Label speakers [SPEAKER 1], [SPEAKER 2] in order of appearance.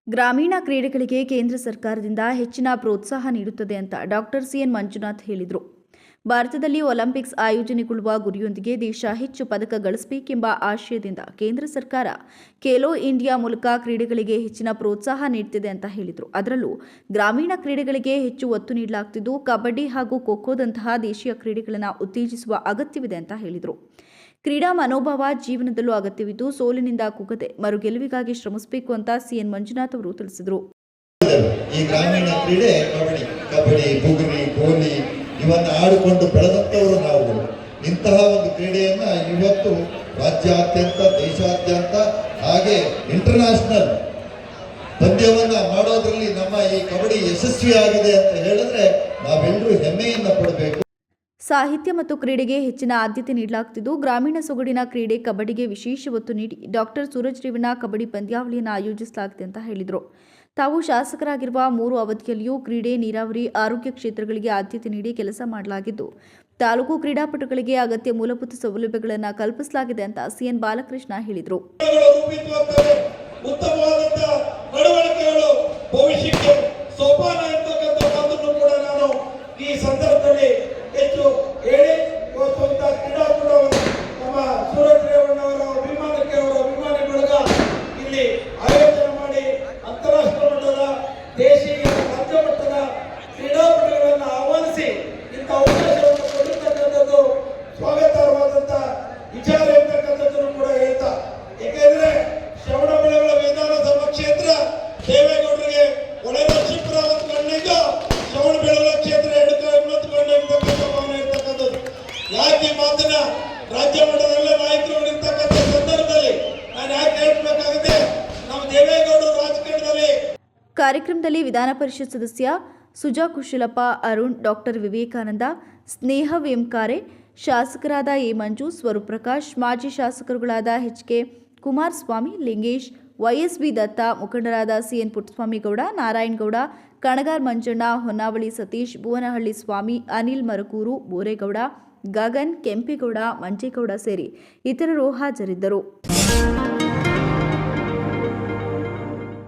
[SPEAKER 1] ಗ್ರಾಮೀಣ ಕ್ರೀಡೆಗಳಿಗೆ ಕೇಂದ್ರ ಸರ್ಕಾರದಿಂದ ಹೆಚ್ಚಿನ ಪ್ರೋತ್ಸಾಹ ನೀಡುತ್ತದೆ ಅಂತ ಡಾಕ್ಟರ್ ಸಿಎನ್ ಮಂಜುನಾಥ್ ಹೇಳಿದರು. ಭಾರತದಲ್ಲಿ ಒಲಿಂಪಿಕ್ಸ್ ಆಯೋಜನೆಗೊಳ್ಳುವ ಗುರಿಯೊಂದಿಗೆ ದೇಶ ಹೆಚ್ಚು ಪದಕ ಗಳಿಸಬೇಕೆಂಬ ಆಶಯದಿಂದ ಕೇಂದ್ರ ಸರ್ಕಾರ ಖೇಲೋ ಇಂಡಿಯಾ ಮೂಲಕ ಕ್ರೀಡೆಗಳಿಗೆ ಹೆಚ್ಚಿನ ಪ್ರೋತ್ಸಾಹ ನೀಡುತ್ತಿದೆ ಅಂತ ಹೇಳಿದರು. ಅದರಲ್ಲೂ ಗ್ರಾಮೀಣ ಕ್ರೀಡೆಗಳಿಗೆ ಹೆಚ್ಚು ಒತ್ತು ನೀಡಲಾಗುತ್ತಿದ್ದು, ಕಬಡ್ಡಿ ಹಾಗೂ ಖೋ-ಖೋದಂತಹ ದೇಶೀಯ ಕ್ರೀಡೆಗಳನ್ನು ಉತ್ತೇಜಿಸುವ ಅಗತ್ಯವಿದೆ ಅಂತ ಹೇಳಿದರು. ಕ್ರೀಡಾ ಮನೋಭಾವ ಜೀವನದಲ್ಲೂ ಅಗತ್ಯವಿದ್ದು, ಸೋಲಿನಿಂದ ಕುಗ್ಗದೆ ಮರುಗೆಲುವಿಗಾಗಿ ಶ್ರಮಿಸಬೇಕು ಅಂತ ಸಿಎನ್ ಮಂಜುನಾಥ್ ಅವರು ತಿಳಿಸಿದರು.
[SPEAKER 2] ಈ ಗ್ರಾಮೀಣ ಕ್ರೀಡೆ ಕಬಡ್ಡಿ, ಬುಗುರಿ, ಗೋಲಿ ಇವನ್ನ ಆಡಿಕೊಂಡು ಬೆಳೆದಂತವರು ನಾವು. ಇಂತಹ ಒಂದು ಕ್ರೀಡೆಯನ್ನ ಇವತ್ತು ರಾಜ್ಯಾದ್ಯಂತ, ದೇಶಾದ್ಯಂತ ಹಾಗೆ ಇಂಟರ್ನ್ಯಾಷನಲ್ ಪಂದ್ಯವನ್ನ ಮಾಡೋದ್ರಲ್ಲಿ ನಮ್ಮ ಈ ಕಬಡ್ಡಿ ಯಶಸ್ವಿಯಾಗಿದೆ ಅಂತ ಹೇಳಿದ್ರೆ ನಾವೆಲ್ಲರೂ ಹೆಮ್ಮೆಯನ್ನ ಪಡಬೇಕು.
[SPEAKER 1] ಸಾಹಿತ್ಯ ಮತ್ತು ಕ್ರೀಡೆಗೆ ಹೆಚ್ಚಿನ ಆದ್ಯತೆ ನೀಡಲಾಗುತ್ತಿದ್ದು, ಗ್ರಾಮೀಣ ಸೊಗಡಿನ ಕ್ರೀಡೆ ಕಬಡ್ಡಿಗೆ ವಿಶೇಷ ಒತ್ತು ನೀಡಿ ಡಾಕ್ಟರ್ ಸೂರಜ್ ರೇವಣ್ಣ ಕಬಡ್ಡಿ ಪಂದ್ಯಾವಳಿಯನ್ನು ಆಯೋಜಿಸಲಾಗಿದೆ ಅಂತ ಹೇಳಿದರು. ತಾವು ಶಾಸಕರಾಗಿರುವ 3 ಅವಧಿಯಲ್ಲಿಯೂ ಕ್ರೀಡೆ, ನೀರಾವರಿ, ಆರೋಗ್ಯ ಕ್ಷೇತ್ರಗಳಿಗೆ ಆದ್ಯತೆ ನೀಡಿ ಕೆಲಸ ಮಾಡಲಾಗಿದ್ದು, ತಾಲೂಕು ಕ್ರೀಡಾಪಟುಗಳಿಗೆ ಅಗತ್ಯ ಮೂಲಭೂತ ಸೌಲಭ್ಯಗಳನ್ನು ಕಲ್ಪಿಸಲಾಗಿದೆ ಅಂತ ಸಿಎನ್ ಬಾಲಕೃಷ್ಣ ಹೇಳಿದರು.
[SPEAKER 3] ಹೆಚ್ಚು ಹೇಳಿ ಕ್ರೀಡಾಕೂಟವನ್ನು ನಮ್ಮ ಸೂರಜ್ ರೇವಣ್ಣ ಅವರ ಅಭಿಮಾನಕ್ಕೆ ಅವರ ಅಭಿಮಾನಿ ಬಳಗ ಇಲ್ಲಿ ಆಯೋಜನೆ ಮಾಡಿ ಅಂತಾರಾಷ್ಟ್ರೀಯ ಮಟ್ಟದ, ದೇಶೀಯ, ರಾಜ್ಯ ಮಟ್ಟದ ಕ್ರೀಡಾಪಟುಗಳನ್ನು ಆಹ್ವಾನಿಸಿ ಇಂಥ ಅವಕಾಶವನ್ನು ಕೊಟ್ಟಿರ್ತಕ್ಕಂಥದ್ದು ಸ್ವಾಗತಾರ್ಹವಾದಂಥ ವಿಚಾರ ಇರ್ತಕ್ಕಂಥದ್ದನ್ನು ಕೂಡ ಹೇಳ್ತಾ, ಏಕೆಂದ್ರೆ ಶ್ರವಣಬೆಳಗೊಳ ವಿಧಾನಸಭಾ ಕ್ಷೇತ್ರ ದೇವೇಗೌಡರಿಗೆ ಒಳ್ಳೆಯ ಶಿಪ್ರ ಹೊತ್ಕೊಂಡೀಗ ಶ್ರವಣಬೆಳಗೊಳ ಕ್ಷೇತ್ರ ಯಾಕೆ ಮಾತನ್ನ ರಾಜ್ಯ ಮಟ್ಟದಲ್ಲೇ ನಾಯಕರು ಇರ್ತಕ್ಕಂಥ ಸಂದರ್ಭದಲ್ಲಿ ನಾನು ಯಾಕೆ ಹೇಳ್ಬೇಕಾಗುತ್ತೆ, ನಮ್ಮ ದೇವೇಗೌಡರು ರಾಜಕಾರಣದಲ್ಲಿ.
[SPEAKER 1] ಕಾರ್ಯಕ್ರಮದಲ್ಲಿ ವಿಧಾನ ಪರಿಷತ್ ಸದಸ್ಯ ಸುಜಾ ಕುಶಲಪ್ಪ, ಅರುಣ್, ಡಾಕ್ಟರ್ ವಿವೇಕಾನಂದ, ಸ್ನೇಹ ವೇಂಕಾರೆ, ಶಾಸಕರಾದ ಎ ಮಂಜು, ಸ್ವರೂಪ್ ಪ್ರಕಾಶ್, ಮಾಜಿ ಶಾಸಕರುಗಳಾದ ಎಚ್.ಕೆ. ಕುಮಾರಸ್ವಾಮಿ, ಲಿಂಗೇಶ್, ವೈಎಸ್ಬಿ ದತ್ತ, ಮುಖಂಡರಾದ ಸಿಎನ್ ಪುಟ್ಟಸ್ವಾಮಿಗೌಡ, ನಾರಾಯಣಗೌಡ, ಕಣಗಾರ್ ಮಂಜಣ್ಣ, ಹೊನ್ನಾವಳಿ ಸತೀಶ್, ಭುವನಹಳ್ಳಿ ಸ್ವಾಮಿ, ಅನಿಲ್ ಮರಕೂರು, ಬೋರೇಗೌಡ, ಗಗನ್, ಕೆಂಪೇಗೌಡ, ಮಂಜೇಗೌಡ ಸೇರಿ ಇತರರು ಹಾಜರಿದ್ದರು.